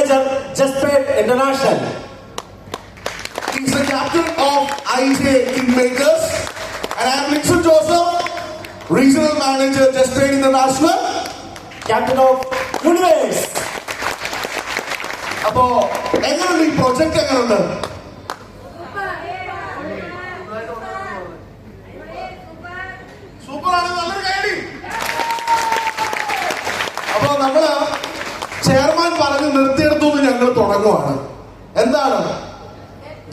Manager, Justpaid International. He's the captain of IJ Kingmakers. And I am Nixon Joseph, Regional Manager, Justpaid International. Captain of Universe. അപ്പോ എങ്ങനെയുണ്ട് ഈ project? എങ്ങനെയുണ്ട്? സൂപ്പറാണ്, നല്ലൊരു കൈയടി. അപ്പോ നമ്മള് ചെയർമാൻ പറഞ്ഞ് നിർത്തിയെടുത്തു ഞങ്ങൾ തുടങ്ങുവാണ്. എന്താണ്?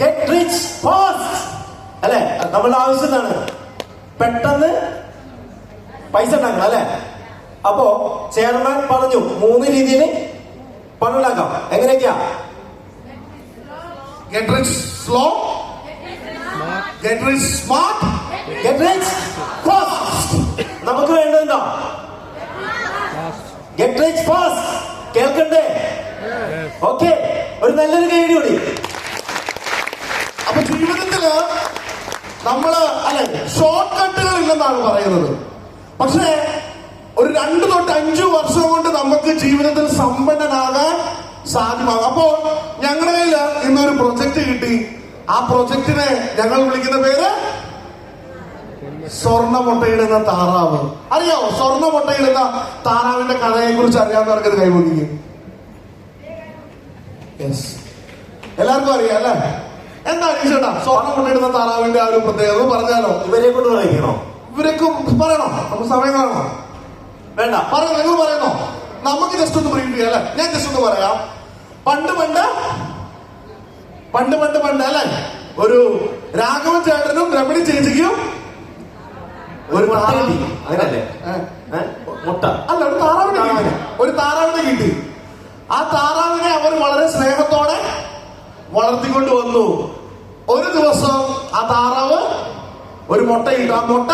Get rich fast. അല്ലെ, നമ്മളുടെ ആവശ്യം എന്താണ്? പെട്ടെന്ന് പൈസ ഉണ്ടാക്കണം അല്ലെ. അപ്പോ ചെയർമാൻ പറഞ്ഞു 3 രീതിയിൽ പണം ഉണ്ടാക്കാം. എങ്ങനെയൊക്കെയാ? Get rich slow, get rich smart, Get rich fast. നമുക്ക് വേണ്ടതെന്താ? Get rich fast. കേൾക്കണ്ടേ? ഓക്കെ, ഒരു നല്ലൊരു കൈയടി കൂടി. അപ്പൊ ജീവിതത്തില് നമ്മള് ഷോർട്ട് കട്ടുകൾ ഇല്ലെന്നാണ് പറയുന്നത്. പക്ഷേ ഒരു 2 തൊട്ട് 5 വർഷം കൊണ്ട് നമുക്ക് ജീവിതത്തിൽ സമ്പന്നനാകാൻ സാധ്യമാകും. അപ്പോ ഞങ്ങളുടെ കയ്യിൽ ഇന്നൊരു പ്രൊജക്ട് കിട്ടി. ആ പ്രൊജക്ടിനെ ഞങ്ങൾ വിളിക്കുന്ന പേര് സ്വർണ്ണ മുട്ടയിടുന്ന താറാവ്. അറിയാവോ സ്വർണ്ണ മുട്ടയിടുന്ന താറാവിന്റെ കഥയെ കുറിച്ച് അറിയാവുന്നവർക്ക് ഇത് കൈവന്നിരിക്കും. യെസ്, എല്ലാവർക്കും അറിയാം അല്ലേ? എന്താണ് ചേട്ടാ സ്വർണ്ണ മുട്ടയിടുന്ന താറാവിന്റെ ആ ഒരു പ്രത്യേകത പറഞ്ഞാലോ? ഇവരെ കൊണ്ട് പറയിക്കണോ? ഇവരൊക്കെ പറയണോ? നമുക്ക് സമയം കാണണോ? വേണ്ട, പറയണോ? നിങ്ങൾ പറയണോ? നമുക്ക് ജസ്റ്റ് ഒന്ന് ബ്രീഫ് ചെയ്യാം അല്ലെ? ഞാൻ ജസ്റ്റ് ഒന്ന് പറയാം. പണ്ട് അല്ലെ, ഒരു രാഘവൻ ചേട്ടനും രമണി ചേച്ചിക്കും ഒരു താറാവ്, അങ്ങനല്ലേ? മുട്ട അല്ല, ഒരു താറാവിനെ കിട്ടി. ആ താറാവിനെ അവർ വളരെ സ്നേഹത്തോടെ വളർത്തിക്കൊണ്ട് വന്നു. ഒരു ദിവസം ആ താറാവ് ഒരു മുട്ടയിട്ടു. ആ മുട്ട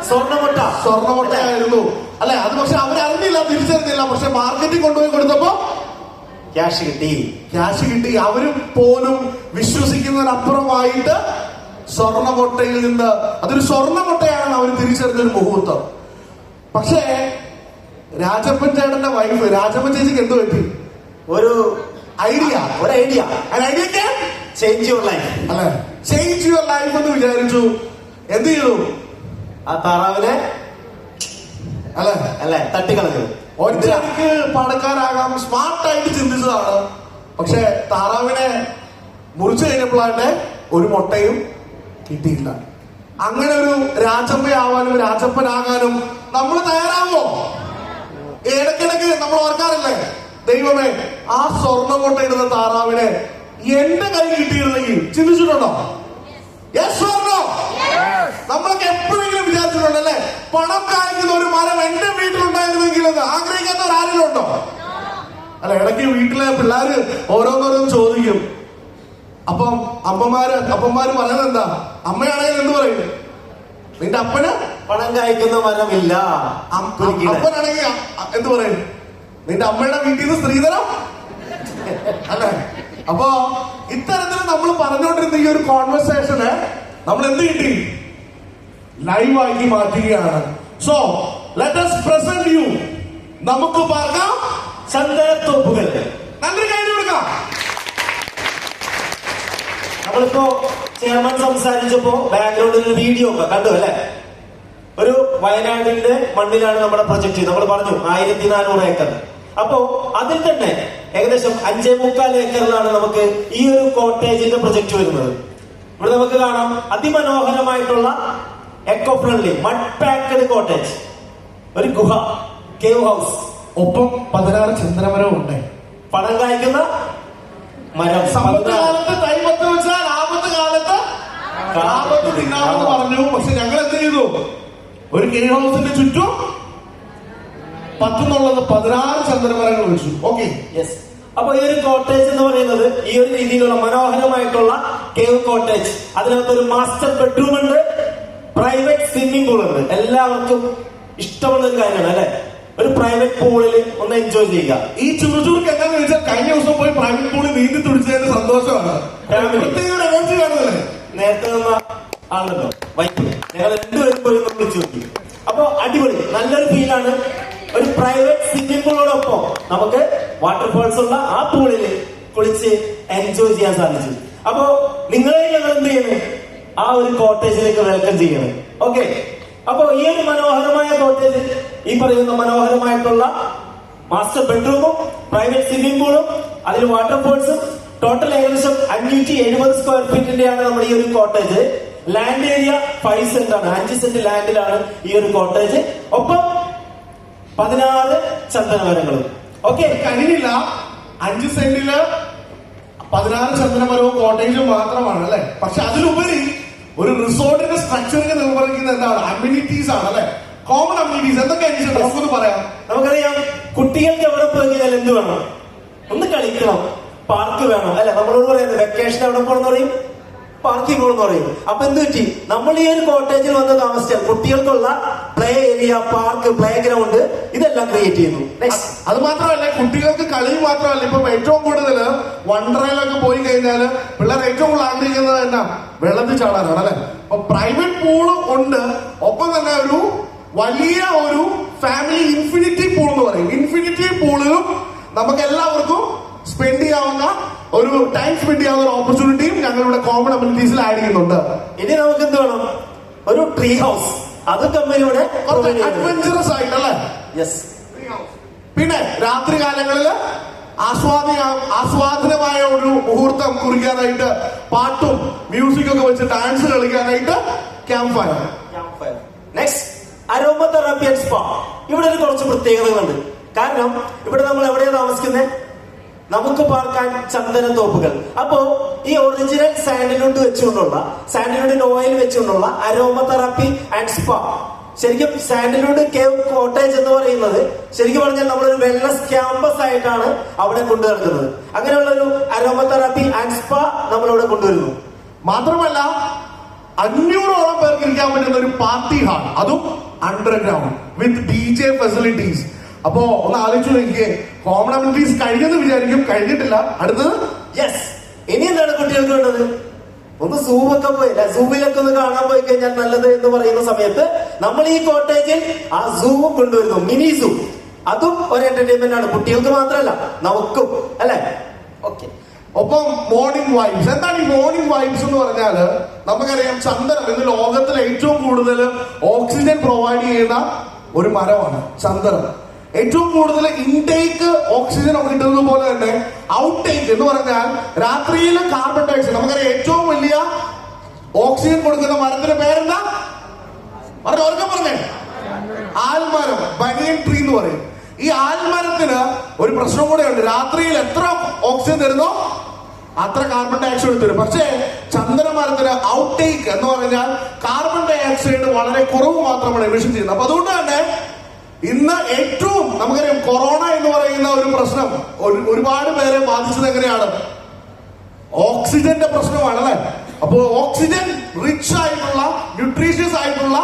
സ്വർണ്ണമുട്ടയായിരുന്നു അല്ലെ? അത് പക്ഷെ അവരറിഞ്ഞില്ല, തിരിച്ചറിഞ്ഞില്ല. പക്ഷെ മാർക്കറ്റിൽ കൊണ്ടുപോയി കൊടുത്തപ്പോ ക്യാഷ് കിട്ടി. അവരും പോലും വിശ്വസിക്കുന്നതിനപ്പുറമായിട്ട് സ്വർണ്ണമുട്ടയിൽ നിന്ന് അതൊരു സ്വർണ്ണമുട്ടയാണെന്ന് അവർ തിരിച്ചറിഞ്ഞൊരു മുഹൂർത്തം. പക്ഷേ രാജപ്പൻ ചേട്ടന്റെ വൈഫ് രാജപ്പൻ ചേച്ചിക്ക് എന്ത് പറ്റി? ഒരു ഐഡിയ ചേഞ്ച് യുവർ ലൈഫ് അല്ലെ? ചേഞ്ച് യുവർ ലൈഫ് എന്ന് വിചാരിച്ചു. എന്ത് ചെയ്തു? ആ താറാവിനെ അല്ലെ തട്ടിക്കളഞ്ഞു. ഒറ്റയ്ക്ക് പണക്കാരാകാം സ്മാർട്ടായിട്ട് ചിന്തിച്ചതാണ്. പക്ഷെ താറാവിനെ മുറിച്ചു കഴിഞ്ഞപ്പോഴാണ് ഒരു മുട്ടയും കിട്ടിയില്ല. അങ്ങനെ ഒരു രാജപ്പയാവാനും രാജപ്പനാകാനും നമ്മൾ തയ്യാറാവോ? ഇടയ്ക്കിടയ്ക്ക് നമ്മൾ ഓർക്കാറില്ലേ, ദൈവമേ ആ സ്വർണ്ണ മുട്ടയിടുന്ന താറാവിനെ എന്റെ കൈ കിട്ടിയിരുന്നെങ്കിൽ ചിന്തിച്ചിട്ടുണ്ടോ? Yes or no? നമ്മളൊക്കെ എപ്പോഴെങ്കിലും വിചാരിച്ചിട്ടുണ്ടല്ലേ പണം കായ്ക്കുന്ന ഒരു മരം എന്റെ വീട്ടിലുണ്ടായിരുന്നെങ്കിൽ എന്ന് ആഗ്രഹിക്കാത്തവർ ആരെങ്കിലും ഉണ്ടോ? അല്ല, ഇടയ്ക്ക് വീട്ടിലെ പിള്ളേര് ഓരോന്നോരോന്ന് ചോദിക്കും. അപ്പം അപ്പന്മാര് പറയുന്നത് എന്താ? അമ്മയാണെങ്കിൽ എന്ത് പറയും? നിന്റെ അപ്പന് പണം കായ്ക്കുന്ന മരമില്ല. അപ്പനാണെങ്കിൽ എന്ത് പറയും? നിന്റെ അമ്മയുടെ വീട്ടിൽ നിന്ന് സ്ത്രീധനം അല്ലെ? അപ്പോ ഇത്തരത്തിൽ നമ്മൾ പറഞ്ഞുകൊണ്ടിരുന്ന ഈ ഒരു കോൺവെർസേഷന് നമ്മൾ എന്ത് കിട്ടി? ലൈവാക്കി മാറ്റുകയാണ്. So let us present you. നമുക്ക് പറയാം ചന്ദനത്തോപ്പുകൾ. നല്ലൊരു കാര്യം കൊടുക്കാം. നമ്മളിപ്പോ ചെയർമാൻ സംസാരിച്ചപ്പോ ബാക്ക്ഗ്രൗണ്ടിൽ ഒരു വീഡിയോ ഒക്കെ കണ്ടു അല്ലെ? ഒരു വയനാടിന്റെ മണ്ണിലാണ് നമ്മുടെ പ്രൊജക്ട്. നമ്മൾ പറഞ്ഞു 1400 ഏക്കർ. അപ്പോ അതിൽ തന്നെ ഏകദേശം 5.25 ഏക്കറിലാണ് നമുക്ക് ഈ ഒരു കോട്ടേജിന്റെ പ്രൊജക്ട് വരുന്നത്. ഇവിടെ നമുക്ക് കാണാം അതിമനോഹരമായിട്ടുള്ള eco friendly mud packed cottage, ഒരു ഗുഹ, കേവ് ഹൗസ്, ഒപ്പം 16 ചന്ദനമരവും ഉണ്ട്. പണം കായ്ക്കുന്ന മരം. സമ്പത്ത് കാലത്ത് തൈമത്ത് വെച്ചാൽ ആപത്ത് കാലത്ത് ആപത്ത് തിന്നാമെന്ന് പറഞ്ഞു. പക്ഷെ ഞങ്ങൾ എന്ത് ചെയ്തു? ഒരു കേവ് ഹൗസിന്റെ ചുറ്റും 16 ചന്ദനമരങ്ങൾ വെച്ചു. Okay, yes. അപ്പൊ ഈ ഒരു കോട്ടേജ് എന്ന് പറയുന്നത് ഈ ഒരു രീതിയിലുള്ള മനോഹരമായിട്ടുള്ള കേവ് കോട്ടേജ്. അതിനകത്ത് ഒരു മാസ്റ്റർ ബെഡ്റൂം ഉണ്ട്, പ്രൈവറ്റ് സ്വിമ്മിംഗ് പൂൾ ഉണ്ട്. എല്ലാവർക്കും ഇഷ്ടമുള്ള ഒരു കാര്യമാണ് അല്ലെ? ഒരു പ്രൈവറ്റ് പൂളിൽ ഒന്ന് എൻജോയ് ചെയ്യുക. ഈ ചുറുചുറുക്ക് എന്താണെന്ന് വെച്ചാൽ കഴിഞ്ഞ ദിവസം പോയി പ്രൈവറ്റ് പൂളിൽ നീന്തി തുടിച്ചതിന്റെ സന്തോഷമാണ്. എനർജി കാണുന്നല്ലേ? നേരത്തെ നിന്ന ആളുണ്ടോ വൈഫ്? ഞങ്ങൾ രണ്ടുപേരും പോയി ഒന്ന് വിളിച്ചു നോക്കി. അപ്പൊ അടിപൊളി, നല്ലൊരു ഫീലാണ്. ഒരു പ്രൈവറ്റ് സ്വിമ്മിംഗ് പൂളോടൊപ്പം നമുക്ക് വാട്ടർഫോൾസ് ഉള്ള ആ പൂളിൽ കുളിച്ച് എൻജോയ് ചെയ്യാൻ സാധിച്ചു. അപ്പോ നിങ്ങളെ ഞങ്ങൾ എന്ത് ചെയ്യുന്നു, ആ ഒരു കോട്ടേജിലേക്ക് വെൽക്കം ചെയ്യണം. ഓക്കെ, അപ്പോ ഈ ഒരു മനോഹരമായ കോട്ടേജ്, ഈ പറയുന്ന മനോഹരമായിട്ടുള്ള മാസ്റ്റർ ബെഡ്റൂമും പ്രൈവറ്റ് സ്വിമ്മിംഗ് പൂളും അതിൽ വാട്ടർഫോൾസും ടോട്ടൽ ഏകദേശം 570 സ്ക്വയർ ഫീറ്റിന്റെയാണ് നമ്മുടെ ഈ ഒരു കോട്ടേജ്. ലാൻഡ് ഏരിയ 5 സെന്റ് ആണ്, 5 സെന്റ് ലാൻഡിലാണ് ഈ ഒരു കോട്ടേജ്. ഒപ്പം 16 ചന്ദനമരങ്ങളും. ഓക്കെ, കഴിഞ്ഞില്ല. 5 സെന്റില് 16 ചന്ദനമരവും കോട്ടേജും മാത്രമാണ് അല്ലെ. പക്ഷെ അതിലുപരി ഒരു റിസോർട്ടിന്റെ സ്ട്രക്ചറിന് നിർവഹിക്കുന്നത് എന്താണ്? അമ്യൂണിറ്റീസ് ആണ് അല്ലെ. കോമൺ അമ്യൂണിറ്റീസ് എന്തൊക്കെയാണ് നമുക്കൊന്ന് പറയാം. നമുക്കറിയാം, കുട്ടികൾക്ക് എവിടെ പോയി കഴിഞ്ഞാൽ എന്ത് വേണം? ഒന്ന് കളിക്കണം, പാർക്ക് വേണം അല്ലെ. നമ്മളോട് പറയുന്നത് വെക്കേഷൻ എവിടെ പോകണമെന്ന് പറയും, പാർക്കിൽ പോകണമെന്ന് പറയും. അപ്പൊ എന്ത് പറ്റി, നമ്മൾ ഈ ഒരു കോട്ടേജിൽ വന്ന് താമസിച്ചാൽ കുട്ടികൾക്കുള്ള play area, park, play ground ഇതെല്ലാം ക്രിയേറ്റ് ചെയ്യുന്നു. അത് മാത്രമല്ല, കുട്ടികൾക്ക് കളി മാത്രമല്ല, ഇപ്പൊ ഏറ്റവും കൂടുതൽ വണ്ടറയിലൊക്കെ പോയി കഴിഞ്ഞാല് പിള്ളേർ ഏറ്റവും കൂടുതൽ ആഗ്രഹിക്കുന്നത് എന്നാ, വെള്ളത്തിൽ ചാടാനാണ് അല്ലെ. അപ്പൊ പ്രൈവറ്റ് പൂള് ഉണ്ട്, ഒപ്പം തന്നെ ഒരു വലിയ ഒരു ഫാമിലി ഇൻഫിനിറ്റി പൂൾ എന്ന് പറയും. ഇൻഫിനിറ്റി പൂളിലും നമുക്ക് എല്ലാവർക്കും സ്പെൻഡ് ചെയ്യാവുന്ന ഒരു ടൈം സ്പെൻഡ് ചെയ്യാവുന്ന ഒരു ഓപ്പർച്യൂണിറ്റിയും ഞങ്ങളുടെ കോമൺ അമ്യൂണിറ്റീസിൽ ആഡ് ചെയ്യുന്നുണ്ട്. ഇനി നമുക്ക് എന്ത് വേണം? ഒരു ട്രീ ഹൗസ്, അത് കമ്പനിയുടെ അഡ്വഞ്ചറസ് ആയിട്ടല്ലേ. യെസ്. പിന്നെ രാത്രി കാലങ്ങളിൽ ആസ്വാദനമായ ഒരു മുഹൂർത്തം കുറിക്കാനായിട്ട് പാട്ടും മ്യൂസിക്കും ഒക്കെ വെച്ച് ഡാൻസ് കളിക്കാനായിട്ട് camp fire. Next, aroma therapy and spa. ഇവിടെ ഒരു കുറച്ച് പ്രത്യേകതകളുണ്ട്. കാരണം ഇവിടെ നമ്മൾ എവിടെയാണ് താമസിക്കുന്നത്? നമുക്ക് പാർക്കാൻ ചന്ദനത്തോപ്പുകൾ. അപ്പോ ഈ ഒറിജിനൽ സാൻഡൽവുഡ് വെച്ചുകൊണ്ടുള്ള, സാൻഡൽവുഡിന്റെ ഓയിൽ വെച്ചുകൊണ്ടുള്ള അരോമ തെറാപ്പി ആൻഡ് സ്പാ. ശരിക്കും സാൻഡൽവുഡ് കേവ് കോട്ടേജ് എന്ന് പറയുന്നത് ശരിക്കും പറഞ്ഞാൽ നമ്മളൊരു വെൽനസ് ക്യാമ്പസ് ആയിട്ടാണ് അവിടെ കൊണ്ടുനടക്കുന്നത്. അങ്ങനെയുള്ള ഒരു അരോമ തെറാപ്പി ആൻഡ് സ്പാ നമ്മളിവിടെ കൊണ്ടുവരുന്നു. മാത്രമല്ല 500ഓളം പേർക്ക് ഇരിക്കാൻ പറ്റുന്ന ഒരു പാർട്ടി ഹാൾ, അതും അണ്ടർഗ്രൗണ്ട് വിത്ത് DJ ഫെസിലിറ്റീസ്. അപ്പോ ഒന്ന് ആലോചിച്ചു നോക്കിയേ, കോമൺ അമ്യൂണിറ്റീസ് കഴിഞ്ഞെന്ന് വിചാരിക്കും, കഴിഞ്ഞിട്ടില്ല. അടുത്തത് യെസ്, ഇനി എന്താണ് കുട്ടികൾക്ക് വേണ്ടത്? ഒന്ന് സൂവൊക്കെ പോയില്ല, സൂവിലൊക്കെ ഒന്ന് കാണാൻ പോയി കഴിഞ്ഞാൽ നല്ലത് എന്ന് പറയുന്ന സമയത്ത് നമ്മൾ ഈ കോട്ടേജിൽ ആ സൂവും കൊണ്ടുവരുന്നു, മിനി സൂ. അതും ഒരു എന്റർടൈൻമെന്റ് ആണ്, കുട്ടികൾക്ക് മാത്രമല്ല നമുക്കും അല്ലെ. ഓക്കെ, ഒപ്പം മോർണിംഗ് വൈബ്സ്. എന്താണ് ഈ മോർണിംഗ് വൈബ്സ് എന്ന് പറഞ്ഞാല്, നമുക്കറിയാം ചന്ദനം ഇന്ന് ലോകത്തിൽ ഏറ്റവും കൂടുതൽ ഓക്സിജൻ പ്രൊവൈഡ് ചെയ്യുന്ന ഒരു മരമാണ് ചന്ദനം. ഏറ്റവും കൂടുതൽ ഇൻടേക്ക് ഓക്സിജൻ കിട്ടുന്നത് പോലെ തന്നെ ഔട്ടേക്ക് എന്ന് പറഞ്ഞാൽ രാത്രിയിൽ കാർബൺ ഡയോക്സൈഡ്. നമുക്കറിയാം ഏറ്റവും വലിയ ഓക്സിജൻ കൊടുക്കുന്ന മരത്തിന്റെ പേരെന്താ? പറഞ്ഞേ, ആൽമരം, ബനിയൻ ട്രീ എന്ന് പറയും. ഈ ആൽമരത്തിന് ഒരു പ്രശ്നം കൂടെ ഉണ്ട്. രാത്രിയിൽ എത്ര ഓക്സിജൻ തരുന്നോ അത്ര കാർബൺ ഡയോക്സൈഡ് തരും. പക്ഷേ ചന്ദനമരത്തിന് ഔട്ടേക്ക് എന്ന് പറഞ്ഞാൽ കാർബൺ ഡയോക്സൈഡ് വളരെ കുറവ് മാത്രമാണ് എമിഷൻ ചെയ്യുന്നത്. അപ്പൊ അതുകൊണ്ട് തന്നെ ഇന്ന് ഏറ്റവും നമുക്കറിയാം കൊറോണ എന്ന് പറയുന്ന ഒരു പ്രശ്നം ഒരുപാട് പേരെ ബാധിച്ചത് എങ്ങനെയാണ്? ഓക്സിജന്റെ പ്രശ്നമാണ് അല്ലെ. അപ്പോ ഓക്സിജൻ റിച്ച് ആയിട്ടുള്ള ന്യൂട്രീഷ്യസ് ആയിട്ടുള്ള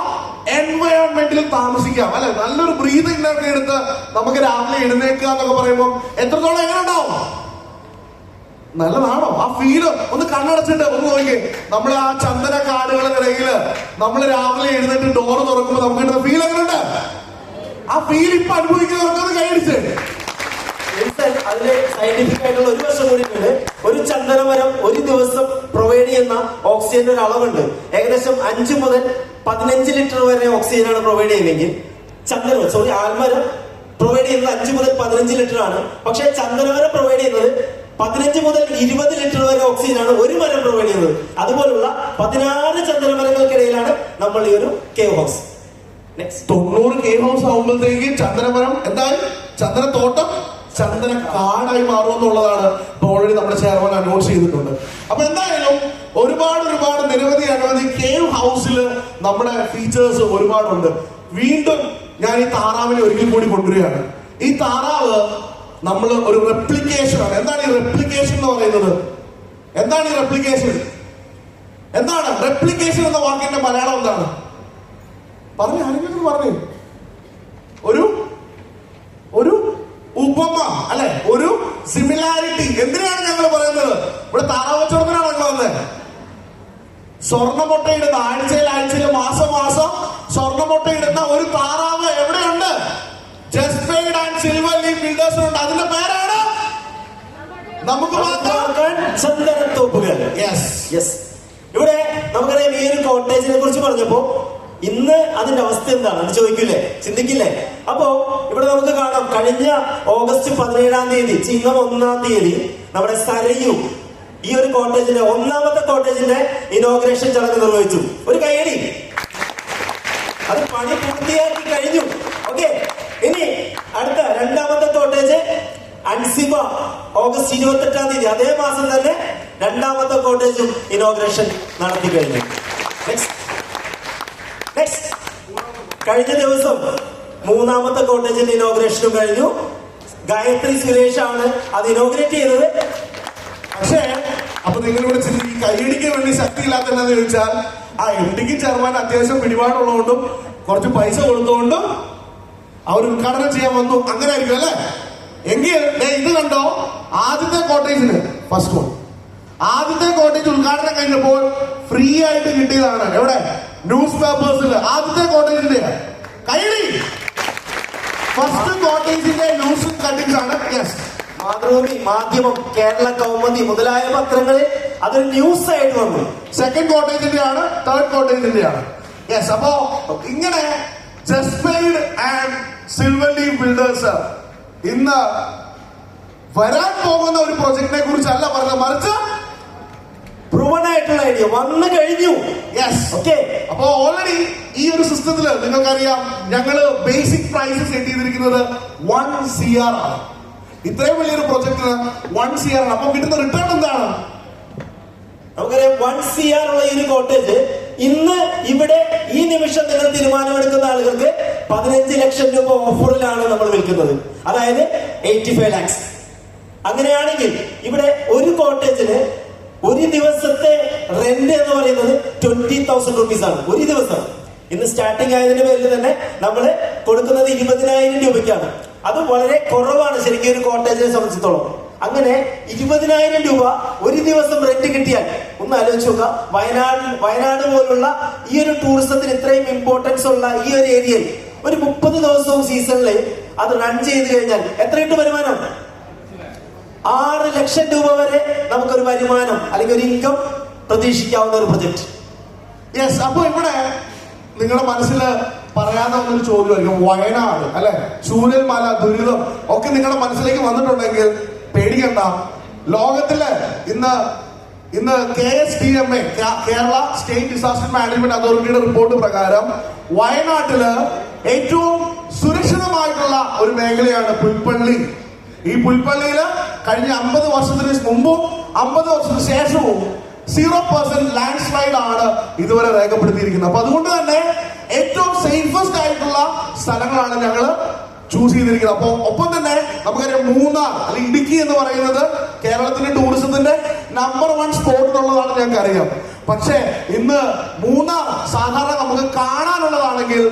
എൻവയോൺമെന്റിൽ താമസിക്കാം അല്ലെ. നല്ലൊരു ബ്രീതിങ് ഒക്കെ എടുത്ത് നമുക്ക് രാവിലെ എഴുന്നേക്കുക എന്നൊക്കെ പറയുമ്പോൾ എത്രത്തോളം എങ്ങനെ ഉണ്ടാവും? നല്ലതാണോ? ആ ഫീല് ഒന്ന് കണ്ണടച്ചിട്ട് ഒന്ന് നോക്കിയേ. നമ്മൾ ആ ചന്ദന കാടുകളിനിടയില് നമ്മൾ രാവിലെ എഴുന്നേറ്റ് ഡോറ് തുറക്കുമ്പോൾ നമുക്ക് കിട്ടുന്ന ഫീൽ എങ്ങനെയുണ്ട്? ആ ഫീൽ ഇപ്പൊ അനുഭവിക്കുന്നവർക്കൊന്ന് കൈയടിച്ച്. അതില് സയന്റിഫിക് ആയിട്ടുള്ള ഒരു വശം കൂടിയിട്ടുണ്ട്. ഒരു ചന്ദനമരം ഒരു ദിവസം പ്രൊവൈഡ് ചെയ്യുന്ന ഓക്സിജന്റെ ഒരു അളവുണ്ട്. ഏകദേശം 5 മുതൽ 15 ലിറ്റർ വരെ ഓക്സിജനാണ് പ്രൊവൈഡ് ചെയ്യുന്നതെങ്കിൽ ആൽമരം പ്രൊവൈഡ് ചെയ്യുന്നത് 5 മുതൽ 15 ലിറ്റർ ആണ്. പക്ഷെ ചന്ദനമരം പ്രൊവൈഡ് ചെയ്യുന്നത് 15 മുതൽ 20 ലിറ്റർ വരെ ഓക്സിജനാണ് ഒരു മരം പ്രൊവൈഡ് ചെയ്യുന്നത്. അതുപോലുള്ള 16 ചന്ദനമരങ്ങൾക്കിടയിലാണ് നമ്മൾ ഈ ഒരു കേവ് ഹൗസ്. 90 കേവ് ഹൗസ് ആകുമ്പോഴത്തേക്ക് ചന്ദനമരം എന്തായാലും ചന്ദനത്തോട്ടം ചന്ദന കാടായി മാറുമെന്നുള്ളതാണ് ഓൾറെഡി നമ്മുടെ ചെയർമാൻ അനൗൺസ് ചെയ്തിട്ടുണ്ട്. അപ്പൊ എന്തായാലും ഒരുപാട് നിരവധി കേവ് ഹൗസിൽ നമ്മുടെ ഫീച്ചേഴ്സ് ഒരുപാടുണ്ട്. വീണ്ടും ഞാൻ ഈ താറാവിനെ ഒരിക്കൽ കൂടി കൊണ്ടുവരികയാണ്. ഈ താറാവ് നമ്മൾ ഒരു റെപ്ലിക്കേഷൻ ആണ്. എന്താണ് ഈ റെപ്ലിക്കേഷൻ എന്ന് പറയുന്നത്? എന്താണ് ഈ റെപ്ലിക്കേഷൻ? എന്താണ് റെപ്ലിക്കേഷൻ എന്ന വാക്കിന്റെ മലയാളം എന്താണ്? പറഞ്ഞു, ആരെങ്കിലും പറഞ്ഞു. ഒരു ഉപമ അല്ലെ, ഒരു സിമിലാരിറ്റി. എന്തിനാണ് ഞങ്ങൾ പറയുന്നത്? ഇവിടെ താറാവച്ചോടത്തിനാണ് ഞങ്ങൾ വന്നത്. സ്വർണ്ണമുട്ടയിടുന്ന ആഴ്ചയിൽ മാസം സ്വർണ്ണമുട്ടയിടുന്ന ഒരു താറാവ് എവിടെയുണ്ട്? ജസ്റ്റ് സിൽവർ ലീഫ് ബിൽഡേഴ്സിനുണ്ട്. അതിന്റെ പേരാണ് നമുക്ക് ചന്ദനത്തോപ്പുകൾ. യെസ്. ഇവിടെ നമുക്കറിയാം ഈ ഒരു കോട്ടേജിനെ കുറിച്ച് പറഞ്ഞപ്പോ ഇന്ന് അതിന്റെ അവസ്ഥ എന്താണെന്ന് ചോദിക്കില്ലേ, ചിന്തിക്കില്ലേ? അപ്പോ ഇവിടെ നമുക്ക് കാണാം, കഴിഞ്ഞ ഓഗസ്റ്റ് 17-ാം തീയതി ചിങ്ങം 1-ാം തീയതി നമ്മുടെ സരയു ഈ ഒരു കോട്ടേജിന്റെ ഒന്നാമത്തെ കോട്ടേജിന്റെ ഇനോഗ്രേഷൻ ചടങ്ങ് നിർവഹിച്ചു. ഒരു കൈയടി. അത് പണി പൂർത്തിയാക്കി കഴിഞ്ഞു. ഓക്കെ, ഇനി അടുത്ത രണ്ടാമത്തെ കോട്ടേജ് അൻസിബ ഓഗസ്റ്റ് 28-ാം തീയതി അതേ മാസം തന്നെ രണ്ടാമത്തെ കോട്ടേജും ഇനോഗ്രേഷൻ നടത്തി കഴിഞ്ഞു. നെക്സ്റ്റ് കഴിഞ്ഞ ദിവസം മൂന്നാമത്തെ കോട്ടേജിന്റെ ഇനോഗ്രേഷനും കഴിഞ്ഞു. ഗായത്രി സുരേഷ് ആണ് അത് ഇനോഗ്രേറ്റ് ചെയ്തത്. പക്ഷേ അപ്പൊ നിങ്ങളിവിടെ ചിന്തിക്കും കൈയടിക്ക് വേണ്ടി ശക്തിയില്ലാത്തതെന്ന് ചോദിച്ചാൽ ആ MD ചെയർമാൻ അത്യാവശ്യം പിടിപാടുള്ളതുകൊണ്ടും കുറച്ച് പൈസ കൊടുത്തുകൊണ്ടും അവർ ഉദ്ഘാടനം ചെയ്യാൻ വന്നു, അങ്ങനെ ആയിരിക്കും അല്ലേ? എങ്കിൽ ഇത് കണ്ടോ, ആദ്യത്തെ കോട്ടേജിന് ഫസ്റ്റ് വൺ, ആദ്യത്തെ കോട്ടേജ് ഉദ്ഘാടനം കഴിഞ്ഞപ്പോൾ ഫ്രീ ആയിട്ട് കിട്ടിയതാണ്. എവിടെ? ന്യൂസ് പേപ്പേഴ്സിൽ ആദ്യത്തെ കോട്ടേജിന്റെ കൈയടി. ഫസ്റ്റ് കോട്ടേജിന്റെ ന്യൂസ് കട്ടിങ്സ് ആണ്. യെസ്, മാതൃഭൂമി, മാധ്യമം, കേരള കൗമുദി മുതലായ പത്രങ്ങളിൽ അതൊരു ന്യൂസ് ആയിട്ട് വന്നു. സെക്കൻഡ് കോട്ടേജിന്റെ ആണ്, തേർഡ് കോട്ടേജിന്റെ ആണ്. യെസ്. അപ്പോ ഇങ്ങനെ ജസ്പെയ്ഡ് ആൻഡ് സിൽവർ ലീഫ് ബിൽഡേഴ്സ് ഇന്ന് വരാൻ പോകുന്ന ഒരു പ്രൊജക്ടിനെ കുറിച്ചല്ല പറഞ്ഞത്, മറിച്ച് പ്രൂവൺ ആയിട്ടുള്ള ഐഡിയ വന്നു കഴിഞ്ഞു. യെസ്. ഓക്കെ, അപ്പോ ഓൾറെഡി ഈ ഒരു സിസ്റ്റത്തില് നിങ്ങൾക്കറിയാം ഞങ്ങള് ബേസിക് പ്രൈസ് സെറ്റ് ചെയ്തിരിക്കുന്നത് 1 CR ആണ്. ഇത്രയും വലിയൊരു പ്രൊജക്ടിന് 1 CR ആണ്. അപ്പൊ കിട്ടുന്ന റിട്ടേൺ എന്താണ്? നമുക്കറിയാം 1 CR ഉള്ള ഈ ഒരു കോട്ടേജ് ഇന്ന് ഇവിടെ ഈ നിമിഷം നിങ്ങൾ തീരുമാനമെടുക്കുന്ന ആളുകൾക്ക് 15 ലക്ഷം രൂപ ഓഫറിലാണ് നമ്മൾ വിൽക്കുന്നത്. അതായത് 85 lakhs. അങ്ങനെയാണെങ്കിൽ ഇവിടെ ഒരു കോട്ടേജിന് ഒരു ദിവസത്തെ റെന്റ് എന്ന് പറയുന്നത് 20,000 rupees ആണ്. ഒരു ദിവസം ഇന്ന് സ്റ്റാർട്ടിംഗ് ആയതിന്റെ പേരിൽ തന്നെ നമ്മൾ കൊടുക്കുന്നത് 20,000 രൂപയ്ക്കാണ്. അത് വളരെ കുറവാണ് ശരിക്കും ഒരു കോട്ടേജിനെ സംബന്ധിച്ചിടത്തോളം. അങ്ങനെ 20,000 രൂപ ഒരു ദിവസം റെന്റ് കിട്ടിയാൽ ഒന്ന് ആലോചിച്ച് നോക്കുക. വയനാട് പോലുള്ള ഈ ഒരു ടൂറിസത്തിന് ഇത്രയും ഇമ്പോർട്ടൻസ് ഉള്ള ഈ ഒരു ഏരിയയിൽ ഒരു 30 ദിവസവും സീസണിൽ അത് റൺ ചെയ്ത് കഴിഞ്ഞാൽ എത്ര കിട്ടും വരുമാനം? 6 ലക്ഷം രൂപ വരെ നമുക്കൊരു വരുമാനം അല്ലെങ്കിൽ ഒരു ഇൻകം പ്രതീക്ഷിക്കാവുന്ന ഒരു പ്രൊജക്ട്. യെസ്. അപ്പൊ ഇവിടെ നിങ്ങളുടെ മനസ്സിൽ പറയാതെ വന്നൊരു ചോദ്യമായിരിക്കും, വയനാട് അല്ലെ, ചൂരൽമല ദുരിതം ഒക്കെ നിങ്ങളുടെ മനസ്സിലേക്ക് വന്നിട്ടുണ്ടെങ്കിൽ പേടിക്കണ്ട. ലോകത്തില് ഇന്ന് KSDMA Kerala state disaster management അതോറിറ്റിയുടെ റിപ്പോർട്ട് പ്രകാരം വയനാട്ടില് ഏറ്റവും സുരക്ഷിതമായിട്ടുള്ള ഒരു മേഖലയാണ് പുൽപ്പള്ളി. ഈ പുൽപ്പള്ളിയില് കഴിഞ്ഞ 50 വർഷത്തിന് മുമ്പും 50 വർഷത്തിന് ശേഷവും 0% ലാൻഡ് സ്ലൈഡ് ആണ് ഇതുവരെ രേഖപ്പെടുത്തിയിരിക്കുന്നത്. അപ്പൊ അതുകൊണ്ട് തന്നെ ഏറ്റവും സേഫസ്റ്റ് ആയിട്ടുള്ള സ്ഥലങ്ങളാണ് ഞങ്ങൾ ചൂസ് ചെയ്തിരിക്കുന്നത്. അപ്പൊ ഒപ്പം തന്നെ നമുക്കറിയാം മൂന്നാർ അല്ലെങ്കിൽ ഇടുക്കി എന്ന് പറയുന്നത് കേരളത്തിന്റെ ടൂറിസത്തിന്റെ നമ്പർ 1 സ്പോട്ടിലുള്ളതാണ് ഞങ്ങൾക്ക് അറിയാം. പക്ഷേ ഇന്ന് മൂന്നാർ സാധാരണ നമുക്ക് കാണാനുള്ളതാണെങ്കിൽ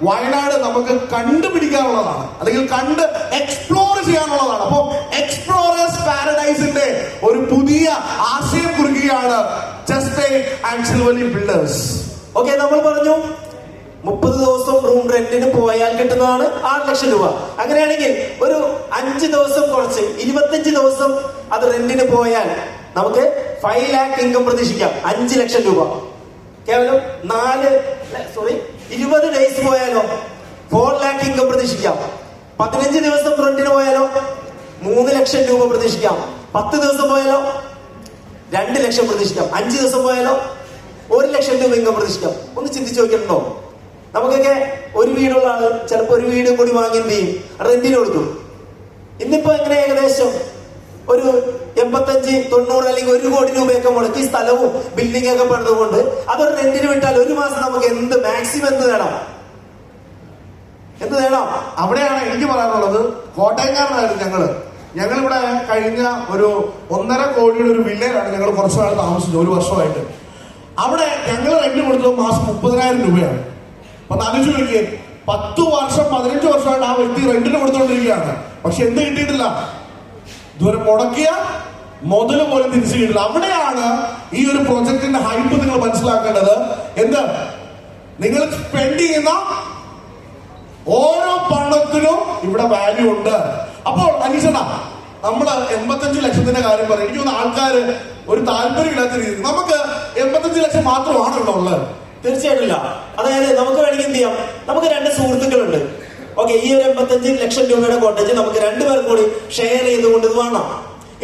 വയനാട് നമുക്ക് കണ്ടുപിടിക്കാനുള്ളതാണ്, അല്ലെങ്കിൽ കണ്ട് എക്സ്പ്ലോർ ചെയ്യാനുള്ളതാണ്. അപ്പൊ എക്സ്പ്ലോറേഴ്സ് പാരഡൈസിന്റെ ഒരു പുതിയ ആശയം കുറിക്കുകയാണ് ജസ്പെയ്ഡ് and silver leaf builders. Okay, നമ്മൾ പറഞ്ഞു 30 ദിവസം റൂം റെന്റിന് പോയാൽ കിട്ടുന്നതാണ് 6 ലക്ഷം രൂപ. അങ്ങനെയാണെങ്കിൽ ഒരു 5 ദിവസം കുറച്ച് 25 ദിവസം അത് റെന്റിന് പോയാൽ നമുക്ക് 5 lakh ഇൻകം പ്രതീക്ഷിക്കാം. 5 ലക്ഷം രൂപ. കേവലം 20 ഡേയ്സ് പോയാലോ 4 lakh ഇൻകം പ്രതീക്ഷിക്കാം. 15 ദിവസം റെന്റിന് പോയാലോ 3 ലക്ഷം രൂപ പ്രതീക്ഷിക്കാം. 10 ദിവസം പോയാലോ 2 ലക്ഷം പ്രതീക്ഷിക്കാം. 5 ദിവസം പോയാലോ 1 ലക്ഷം രൂപ ഇൻകം പ്രതീക്ഷിക്കാം. ഒന്ന് ചിന്തിച്ചു നോക്കിയിട്ടുണ്ടോ? നമുക്കൊക്കെ ഒരു വീടുള്ള ആള് ചിലപ്പോ ഒരു വീടും കൂടി വാങ്ങി എന്ത് ചെയ്യും? റെന്റിന് കൊടുക്കും. ഇന്നിപ്പോ എങ്ങനെ ഏകദേശം ഒരു 85-90 അല്ലെങ്കിൽ 1 കോടി രൂപയൊക്കെ മുടക്കി സ്ഥലവും ബിൽഡിംഗ് ഒക്കെ പണിതുകൊണ്ട് അതൊരു റെന്റിന് വിട്ടാൽ ഒരു മാസം നമുക്ക് മാക്സിമം എന്ത് നേടാം? അവിടെയാണ് എനിക്ക് പറയാനുള്ളത്. കോട്ടയംകാരനായിരുന്നു ഞങ്ങളിവിടെ കഴിഞ്ഞ ഒരു 1.5 കോടിയുടെ ഒരു വില്ലയിലാണ് ഞങ്ങൾ കുറച്ചു നാൾ താമസിച്ചത്, 1 വർഷമായിട്ട്. അവിടെ ഞങ്ങൾ റെന്റ് കൊടുത്തത് മാസം 30,000 രൂപയാണ്. അപ്പൊ ആലോചിച്ച് നോക്കിയേ, 10 വർഷം 15 വർഷമായിട്ട് ആ വ്യക്തി റെന്റിന് കൊടുത്തോണ്ടിരിക്കുകയാണ്. പക്ഷെ എന്ത് കിട്ടിയിട്ടില്ല? ഇതുവരെ മുടക്കിയ മുതല് പോലും തിരിച്ചു കിട്ടില്ല. അവിടെയാണ് ഈ ഒരു പ്രൊജക്ടിന്റെ ഹൈപ്പ് നിങ്ങൾ മനസ്സിലാക്കേണ്ടത്. എന്ത് നിങ്ങൾ സ്പെൻഡ് ചെയ്യുന്ന ഓരോ പണത്തിനും ഇവിടെ വാല്യൂ ഉണ്ട്. അപ്പോൾ അനീഷണ്ണ, നമ്മള് 85 ലക്ഷത്തിന്റെ കാര്യം പറയും. എനിക്ക് തോന്നുന്നു ആൾക്കാര് ഒരു താല്പര്യമില്ലാത്ത രീതിയിൽ നമുക്ക് 85 ലക്ഷം മാത്രമാണല്ലോ ഉള്ളത്. തീർച്ചയായിട്ടും ഇല്ല. അതായത് നമുക്ക് വേണമെങ്കിൽ എന്ത് ചെയ്യാം, നമുക്ക് രണ്ട് സുഹൃത്തുക്കളുണ്ട്. ഓക്കെ, ഈ ഒരു 85 ലക്ഷം രൂപയുടെ കോട്ടേജ് നമുക്ക് രണ്ടുപേർ കൂടി ഷെയർ ചെയ്തുകൊണ്ട് ഇത് വാങ്ങാം.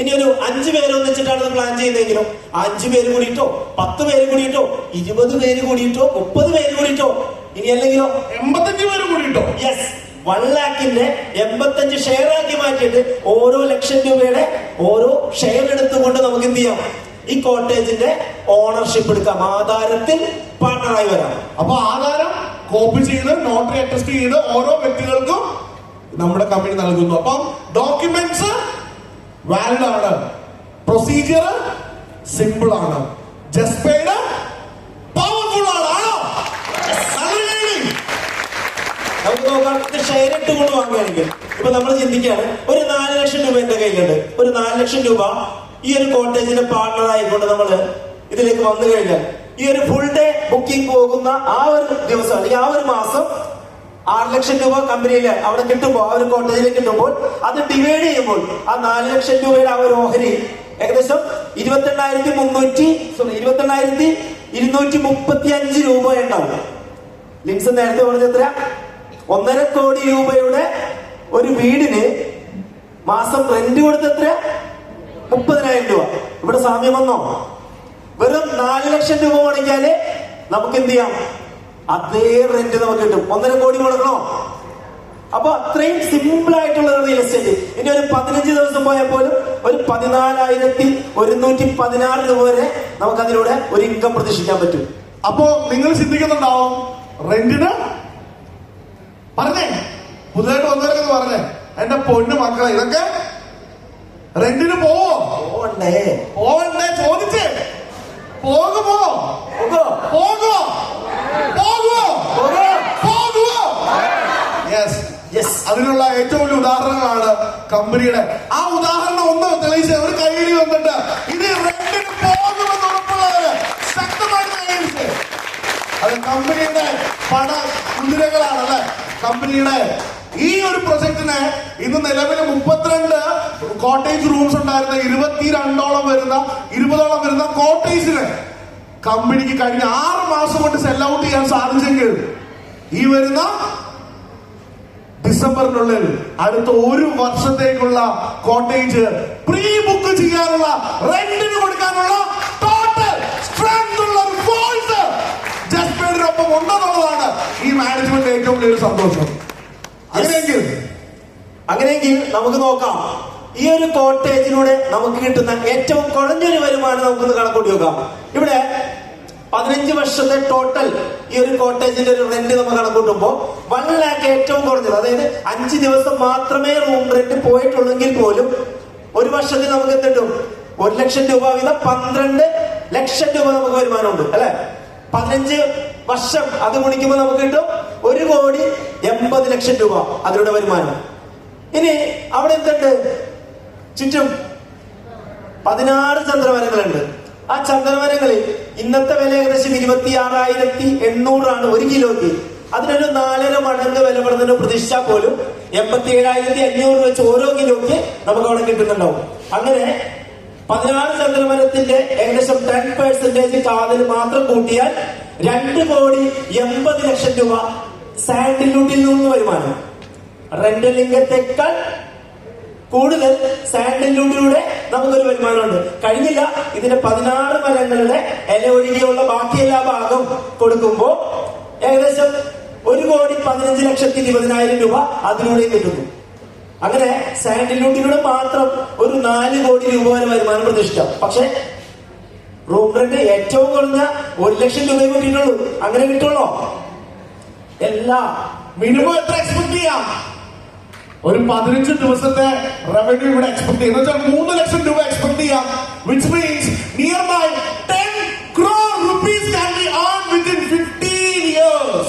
ഇനി ഒരു 5 പേര് ഒന്നിച്ചിട്ടാണ് പ്ലാൻ ചെയ്യുന്നതെങ്കിലും 5 പേര് കൂടിയിട്ടോ 10 പേര് കൂടിയിട്ടോ 20 പേര് കൂടിയിട്ടോ 30 പേര് കൂടിയിട്ടോ ഇനി അല്ലെങ്കിലോ 85 പേര് കൂടിയിട്ടോ യെസ് 1 ലാഖിന്റെ 85 ഷെയർ ആക്കി മാറ്റിയിട്ട് ഓരോ ലക്ഷം രൂപയുടെ ഓരോ ഷെയർ എടുത്തുകൊണ്ട് നമുക്ക് എന്ത് ചെയ്യാം, ഈ കോട്ടേജിന്റെ ഓണർഷിപ്പ് എടുക്കാം, ആധാരത്തിൽ പാർട്ണറായി വരാം. അപ്പൊ ആധാരം കോപ്പി ചെയ്ത് നോട്ടറി അറ്റസ്റ്റ് ചെയ്ത് ഓരോ വ്യക്തികൾക്കും നമ്മുടെ കമ്പനി നൽകുന്നു. അപ്പം ഡോക്യുമെന്റ്സ് വാലിഡ് ആണ്, പ്രൊസീജിയർ സിമ്പിൾ ആണ്, ജസ്റ്റ് പെയ്ഡ് പവർഫുൾ ആണ്. ആണോ? നമുക്ക് നോക്കാം. ഇത് ഷെയർ ഇട്ടുകൊണ്ട് വാങ്ങുകയാണെങ്കിൽ ഇപ്പൊ നമ്മൾ ചിന്തിക്കുകയാണ്, ഒരു 4 ലക്ഷം രൂപ എന്റെ കയ്യിലുണ്ട്. ഒരു 4 ലക്ഷം രൂപ ഈ ഒരു കോട്ടേജിന്റെ പാർട്ണർ ആയിക്കൊണ്ട് നമ്മൾ ഇതിലേക്ക് വന്നു കഴിഞ്ഞാൽ ഈ ഒരു ഫുൾ ഡേ ബുക്കിംഗ് പോകുന്ന ആ ഒരു ദിവസം അല്ലെങ്കിൽ ആ ഒരു മാസം 6 ലക്ഷം രൂപ കമ്പനിയിൽ അവിടെ കിട്ടുമ്പോൾ, ആ ഒരു കോട്ടേജിലേക്ക് കിട്ടുമ്പോൾ അത് ഡിവൈഡ് ചെയ്യുമ്പോൾ ആ 4 ലക്ഷം രൂപയുടെ ആ ഒരു ഓഹരി ഏകദേശം 22,235 രൂപ ഉണ്ടാവും. ലിൻസ് നേരത്തെ പറഞ്ഞ എത്ര? 1.5 കോടി രൂപയുടെ ഒരു വീടിന് മാസം റെന്റ് കൊടുത്ത എത്ര? 30,000 രൂപ. ഇവിടെ സാമ്യം വന്നോ? വെറും 4 ലക്ഷം രൂപ മുടങ്ങിയാല് നമുക്ക് എന്ത് ചെയ്യാം, അതേ റെന്റ് നമുക്ക് കിട്ടും. 1.5 കോടി മുടക്കണോ? അപ്പൊ അത്രയും സിമ്പിൾ ആയിട്ടുള്ള ഒരു റിയൽ എസ്റ്റേറ്റ്. ഇനി ഒരു 15 ദിവസം പോയാൽ പോലും ഒരു 14,116 രൂപ വരെ നമുക്ക് അതിലൂടെ ഒരു ഇൻകം പ്രതീക്ഷിക്കാൻ പറ്റും. അപ്പോ നിങ്ങൾ ചിന്തിക്കുന്നുണ്ടാവും, റെന്റിന് പറഞ്ഞേ, പുതുതായിട്ട് വന്നവരൊക്കെ പറഞ്ഞേ, എന്റെ പൊന്നു മക്കളെ ഇതൊക്കെ റെന്റിന് പോവണ്ടേ? ചോദിച്ചേ, പോകുമോ? യെസ്, അതിനുള്ള ഏറ്റവും വലിയ ഉദാഹരണങ്ങളാണ് കമ്പനിയുടെ. ആ ഉദാഹരണം ഒന്ന് തെളിയിച്ച് ഒരു കൈയടി വന്നിട്ട് ഇത് റെന്റിന് പോകുമെന്ന് ഉറപ്പുള്ളവര് ശക്തമായിട്ട് തെളിയിച്ച്. അത് കമ്പനിയുടെ പണ കുതിരകളാണ് അല്ലെ. കമ്പനിയുടെ ഈ ഒരു പ്രൊജക്ടിന് ഇന്ന് നിലവിൽ 32 കോട്ടേജ് റൂംസ് ഉണ്ടായിരുന്ന 22ഓളം വരുന്ന കോട്ടേജിന് കമ്പനിക്ക് കഴിഞ്ഞ 6 മാസം കൊണ്ട് സെൽ ഔട്ട് ചെയ്യാൻ സാധിച്ചെങ്കിൽ ഈ വരുന്ന ഡിസംബറിനുള്ളിൽ അടുത്ത 1 വർഷത്തേക്കുള്ള കോട്ടേജ് പ്രീ ബുക്ക് ചെയ്യാനുള്ള, റെന്റിന് കൊടുക്കാനുള്ള ടോട്ടൽ സ്ട്രെങ്ത് ഉള്ള ഒരു ഫോഴ്സ് ജസ്പേഡിനൊപ്പം ഉണ്ടെന്നുള്ളതാണ് ഈ മാനേജ്മെന്റ് ഏറ്റവും വലിയൊരു സന്തോഷം. അങ്ങനെയെങ്കിൽ നമുക്ക് നോക്കാം, ഈ ഒരു കോട്ടേജിലൂടെ നമുക്ക് കിട്ടുന്ന ഏറ്റവും കുറഞ്ഞൊരു വരുമാനം നമുക്കൊന്ന് കണക്കൂട്ടി നോക്കാം. ഇവിടെ 15 വർഷത്തെ ടോട്ടൽ ഈ ഒരു കോട്ടേജിന്റെ ഒരു റെന്റ് നമ്മൾ കണക്കൂട്ടുമ്പോൾ 1 ലാഖ് ഏറ്റവും കുറഞ്ഞത്, അതായത് 5 ദിവസം മാത്രമേ റൂം റെന്റ് പോയിട്ടുള്ളെങ്കിൽ പോലും ഒരു വർഷത്തിൽ നമുക്ക് എന്തിട്ടും 1 ലക്ഷം രൂപ വീതം 12 ലക്ഷം രൂപ നമുക്ക് വരുമാനമുണ്ട് അല്ലെ. 15 വർഷം അത് ഗുണിക്കുമ്പോൾ നമുക്ക് കിട്ടും 1,80 ലക്ഷം രൂപ അതിലൂടെ വരുമാനം. ഇനി അവിടെ എന്തുണ്ട്? ചുറ്റും 16 ചന്ദ്രമരങ്ങളുണ്ട്. ആ ചന്ദ്രമരങ്ങളിൽ ഇന്നത്തെ വില ഏകദേശം 26,800 1 കിലോയ്ക്ക്. അതിനൊരു 4.5 മടങ്ങ് വില പെടുന്നതിന് പ്രതീക്ഷിച്ചാൽ പോലും 87,500 വെച്ച് ഓരോ കിലോയ്ക്ക് നമുക്ക് അവിടെ കിട്ടുന്നുണ്ടാവും. അങ്ങനെ 16 ചന്ദ്രമരത്തിന്റെ ഏകദേശം 10% കാതിൽ മാത്രം കൂട്ടിയാൽ 2,80 ലക്ഷം രൂപ സാൻഡിലൂട്ടിൽ നിന്ന് വരുമാനം. റെന്റൽ ഇൻകത്തേക്കാൾ കൂടുതൽ സാൻഡിലൂട്ടിലൂടെ നമുക്കൊരു വരുമാനമുണ്ട്. കഴിഞ്ഞില്ല, ഇതിന്റെ 16 മരങ്ങളുടെ ഇല ഒഴികെയുള്ള ബാക്കി എല്ലാ ഭാഗം കൊടുക്കുമ്പോ ഏകദേശം 1,15,20,000 രൂപ അതിലൂടെ കിട്ടുന്നു. അങ്ങനെ സാൻഡിലൂട്ടിലൂടെ മാത്രം ഒരു 4 കോടി രൂപ വരെ വരുമാനം പ്രതീക്ഷിക്കാം. പക്ഷെ റൂം റെന്റ് ഏറ്റവും കുറഞ്ഞ 1 ലക്ഷം രൂപയെ കിട്ടുള്ളൂ. അങ്ങനെ കിട്ടുള്ളൂ? എല്ലാ മിനിമം എത്ര എക്സ്പെക്ട് ചെയ്യാം? ഒരു 15 ദിവസത്തെ റവന്യൂ ഇവിടെ എക്സ്പെക്ട് ചെയ്യാം. എന്ന് വെച്ചാൽ 3 ലക്ഷം രൂപ എക്സ്പെക്ട് ചെയ്യാം. Which means nearby 10 crore rupees can be earned within 15 years.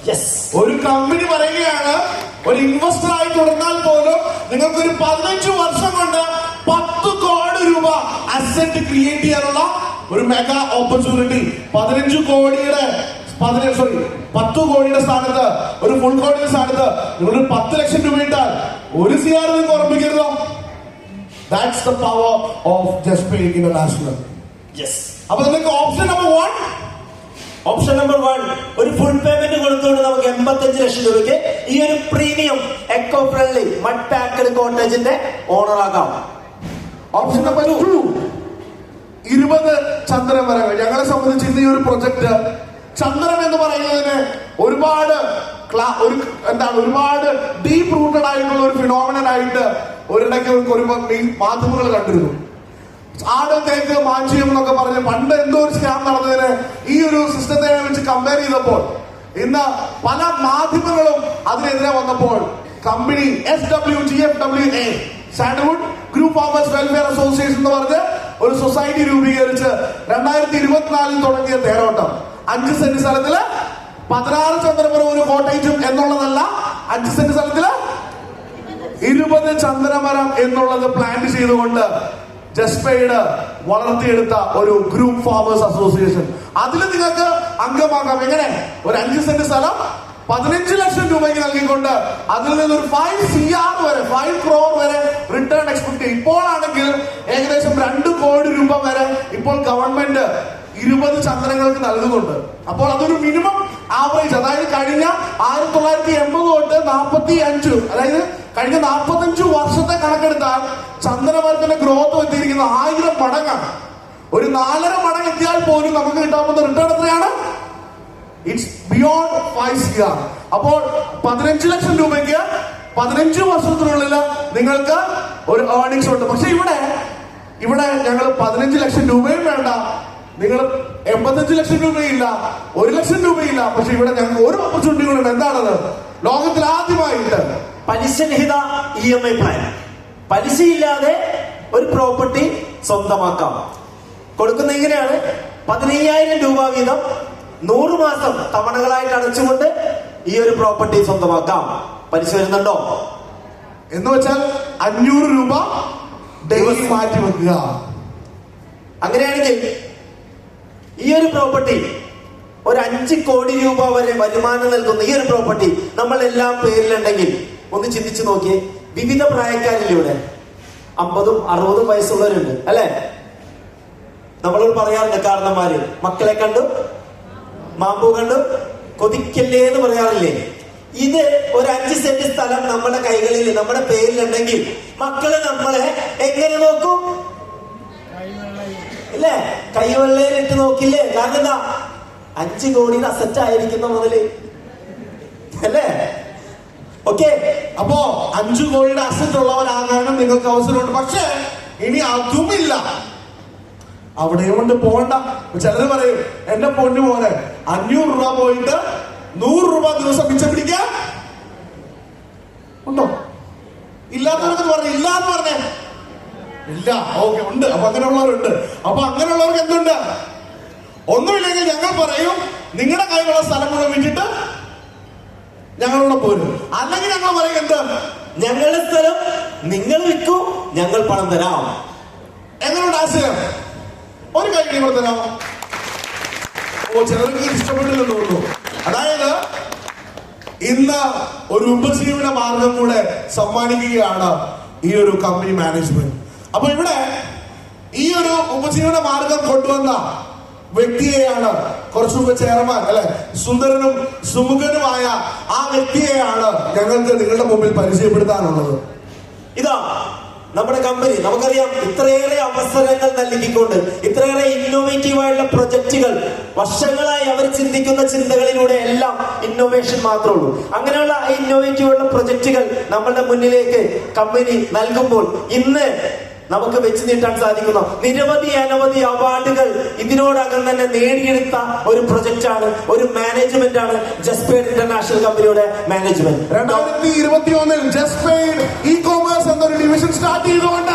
Yes, ഒരു കമ്പനി പറയുകയാണ്, ഒരു ഇൻവെസ്റ്റർ ആയി തുടർന്നാൽ പോലും നിങ്ങൾക്കൊരു 15 വർഷം കൊണ്ട് 10 കോടി രൂപ അസറ്റ് ക്രിയേറ്റ് ചെയ്യാനുള്ള ഒരു മെഗാ ഓപ്പർച്യൂണിറ്റി. 15 കോടിയുടെ 10 കോടിയുടെ സ്ഥാനത്ത്, ഒരു ഫുൾ കോടിയുടെ സ്ഥാനത്ത് നിങ്ങൾ 10 ലക്ഷം രൂപ ഇട്ടാൽ 1 CR നിങ്ങൾക്ക് ഓർമ്മിക്കരുതോ? That's the power of just pay international. Yes. അപ്പൊ നിങ്ങൾക്ക് ഓപ്ഷൻ നമ്പർ 1 ഒരു ഫുൾ പേയ്മെന്റ് കൊടുത്തുകൊണ്ട് നമുക്ക് 85 ലക്ഷം രൂപയ്ക്ക് ഈ ഒരു premium eco friendly mud packed കോട്ടേജിന്റെ ഓണർ ആകാം. ഓപ്ഷൻ നമ്പർ 2 20 ചന്ദ്രമരങ്ങൾ. ഞങ്ങളെ സംബന്ധിച്ച് ഇന്ന് ഈ ഒരു പ്രൊജക്ട് ചന്ദ്രൻ എന്ന് പറയുന്നതിന് ഒരുപാട് ഒരുപാട് ഡീപ് റൂട്ടഡ് ആയിട്ടുള്ള ഒരു ഫിനോമിനൻ ആയിട്ട് ഒരിടയ്ക്ക് ഒരു മാധ്യമങ്ങൾ കണ്ടിരുന്നു. ആട് തേക്ക് മാഞ്ചിയം എന്നൊക്കെ പറഞ്ഞ് പണ്ട് എന്തോ ഒരു സ്കാം നടന്നതിന് ഈ ഒരു സിസ്റ്റത്തെ വെച്ച് കമ്പയർ ചെയ്തപ്പോൾ ഇന്ന് പല മാധ്യമങ്ങളും അതിനെതിരെ വന്നപ്പോൾ company SWGFWA sandalwood group farmers welfare association എന്ന് പറഞ്ഞ് ഒരു സൊസൈറ്റി രൂപീകരിച്ച് 2024 തുടങ്ങിയ തേരോട്ടം 5 സെന്റ് സ്ഥലത്തില് 16 ചന്ദ്രമരം ഒരു കോട്ടേജും എന്നുള്ളതല്ല, 5 സെന്റ് സ്ഥലത്തില് 20 ചന്ദ്രമരം എന്നുള്ളത് പ്ലാൻ ചെയ്തുകൊണ്ട് ജസ്പെയ്ഡ് വളർത്തിയെടുത്ത ഒരു ഗ്രൂപ്പ് ഫാമേഴ്സ് അസോസിയേഷൻ. അതിൽ നിങ്ങൾക്ക് അംഗമാകാം. എങ്ങനെ? ഒരു 5 സെന്റ് സ്ഥലം 15 ലക്ഷം രൂപയ്ക്ക് നൽകിക്കൊണ്ട് അതിൽ നിന്നൊരു 5 CR വരെ 5 crore വരെ റിട്ടേൺ എക്സ്പെക്ട് ചെയ്യും. ഇപ്പോഴാണെങ്കിൽ ഏകദേശം 2 കോടി രൂപ വരെ ഇപ്പോൾ ഗവൺമെന്റ് 20 ചന്ദ്രങ്ങൾക്ക് നൽകുന്നുണ്ട്. അപ്പോൾ അതൊരു മിനിമം ആവറേജ്, അതായത് കഴിഞ്ഞ 1980 തൊട്ട് 45, അതായത് കഴിഞ്ഞ 45 വർഷത്തെ കണക്കെടുത്താൽ ചന്ദ്രമരത്തിന്റെ ഗ്രോത്ത് എത്തിയിരിക്കുന്ന 1000 മടങ്ങാണ്. ഒരു 4.5 മടങ്ങ് എത്തിയാൽ പോലും നമുക്ക് കിട്ടാവുന്ന റിട്ടേൺ എത്രയാണ്? It's beyond 5 CR. അപ്പോൾ 15 ലക്ഷം രൂപയ്ക്ക് 15 വർഷത്തിനുള്ളിൽ നിങ്ങൾക്ക് ഒരു ഏർണിങ്സ് ഉണ്ട്. പക്ഷെ ഇവിടെ ഞങ്ങൾ 15 ലക്ഷം രൂപയും വേണ്ട, നിങ്ങൾ 85 ലക്ഷം രൂപയില്ല, 1 ലക്ഷം രൂപയില്ല. പക്ഷെ ഇവിടെ ഞങ്ങൾക്ക് ഒരു ഓപ്പർച്യൂണിറ്റി കൂടെ ഉണ്ട്. എന്താണത്? ലോകത്തിൽ ആദ്യമായിട്ട് പലിശരഹിത EMI പ്ലാൻ. പലിശയില്ലാതെ ഒരു പ്രോപ്പർട്ടി സ്വന്തമാക്കാം. കൊടുക്കുന്ന എങ്ങനെയാണ്? 15,000 രൂപ വീതം 100 മാസം തവണകളായിട്ട് അടച്ചുകൊണ്ട് ഈ ഒരു പ്രോപ്പർട്ടി സ്വന്തമാക്കാം. പലിശ വരുന്നുണ്ടോ? എന്ന് വെച്ചാൽ 500 രൂപ ഡെയിലി മാറ്റി വെക്കുക. അങ്ങനെയാണെങ്കിൽ ഈ ഒരു പ്രോപ്പർട്ടി ഒരു 5 കോടി രൂപ വരെ വരുമാനം നൽകുന്ന ഈ ഒരു പ്രോപ്പർട്ടി നമ്മൾ എല്ലാം പേരിലുണ്ടെങ്കിൽ ഒന്ന് ചിന്തിച്ചു നോക്കിയേ. വിവിധ പ്രായക്കാരില്ല ഇവിടെ, 50ഉം 60ഉം വയസ്സുള്ളവരുണ്ട് അല്ലെ? നമ്മളോട് പറയാറുണ്ട് കാരണന്മാര്, മക്കളെ കണ്ടു മാമ്പൂ കണ്ടു കൊതിക്കല്ലേ എന്ന് പറയാറില്ലേ? ഇത് ഒരു 5 സെന്റ് സ്ഥലം നമ്മുടെ കൈകളിൽ നമ്മുടെ പേരിലുണ്ടെങ്കിൽ മക്കള് നമ്മളെ എങ്ങനെ നോക്കും? ഇല്ലേ? കൈവെള്ളയിലിട്ട് നോക്കില്ലേ? കാരണം എന്താ? 5 കോടിയുടെ അസറ്റ് ആയിരിക്കുന്ന മുതല് അല്ലേ? ഓക്കെ. അപ്പോ 5 കോടിയുടെ അസറ്റ് ഉള്ളവരാകാനും നിങ്ങൾക്ക് അവസരമുണ്ട്. പക്ഷേ ഇനി അതുമില്ല, അവിടെയും കൊണ്ട് പോകണ്ട. ചിലര് പറയും, എന്റെ പൊന്നു പോലെ 500 രൂപ പോയിട്ട് 100 രൂപ ദിവസം മിച്ചം പിടിക്കാൻ ഉണ്ടോ? ഇല്ലാത്തവർക്ക് പറഞ്ഞു, ഇല്ല എന്ന് പറഞ്ഞേ ഇല്ല. ഓക്കെ, ഉണ്ട്. അപ്പൊ അങ്ങനെയുള്ളവരുണ്ട്. അപ്പൊ അങ്ങനെയുള്ളവർക്ക് എന്തുണ്ട്? ഒന്നുമില്ലെങ്കിൽ ഞങ്ങൾ പറയും, നിങ്ങളുടെ കയ്യിലുള്ള സ്ഥലം മുഴുവൻ വിറ്റിട്ട് ഞങ്ങളോട് പോരും. അല്ലെങ്കിൽ ഞങ്ങൾ പറയും, എന്ത്? ഞങ്ങളുടെ സ്ഥലം നിങ്ങൾ വിൽക്കൂ, ഞങ്ങൾ പണം തരാം. എങ്ങനെയുണ്ട് ആശയം? ഒരു കാര്യം നിങ്ങൾ തരാമോ? ചിലർക്ക് ഇഷ്ടപ്പെട്ടില്ലെന്ന് തോന്നുന്നു. അതായത് ഇന്ന് ഒരു ഉപജീവന മാർഗം കൂടെ സമ്മാനിക്കുകയാണ് ഈ ഒരു കമ്പനി മാനേജ്മെന്റ്. അപ്പൊ ഇവിടെ ഈ ഒരു ഉപജീവന മാർഗം കൊണ്ടുവന്ന വ്യക്തിയെയാണ് കുറച്ചു മുമ്പ് ചെയർമാൻ അല്ലെ, സുന്ദരനും സുമുഖനുമായ ആ വ്യക്തിയെയാണ് ഞങ്ങൾക്ക് നിങ്ങളുടെ മുമ്പിൽ പരിചയപ്പെടുത്താനുള്ളത്. ഇതാ നമ്മുടെ കമ്പനി. നമുക്കറിയാം, ഇത്രയേറെ അവസരങ്ങൾ നൽകിക്കൊണ്ട് ഇത്രയേറെ ഇന്നോവേറ്റീവ് ആയിട്ടുള്ള പ്രൊജക്ടുകൾ വർഷങ്ങളായി അവർ ചിന്തിക്കുന്ന ചിന്തകളിലൂടെ എല്ലാം ഇന്നോവേഷൻ മാത്രമേ ഉള്ളൂ. അങ്ങനെയുള്ള ഇന്നോവേറ്റീവ് ആയിട്ടുള്ള പ്രൊജക്ടുകൾ നമ്മളുടെ മുന്നിലേക്ക് കമ്പനി നൽകുമ്പോൾ ഇന്ന് നമുക്ക് വെച്ച് നീട്ടാൻ സാധിക്കുന്ന നിരവധി അനവധി അവാർഡുകൾ ഇതിനോടകം തന്നെ നേടിയെടുത്ത ഒരു പ്രൊജക്റ്റാണ്, ഒരു മാനേജ്മെന്റ് ആണ് ജസ്പെയ്ഡ് ഇന്റർനാഷണൽ കമ്പനിയുടെ മാനേജ്മെന്റ്. 2021 ജസ്പെയ്ഡ് ഇ-കോമേഴ്സ് എന്നൊരു ഡിവിഷൻ സ്റ്റാർട്ട് ചെയ്തുകൊണ്ട്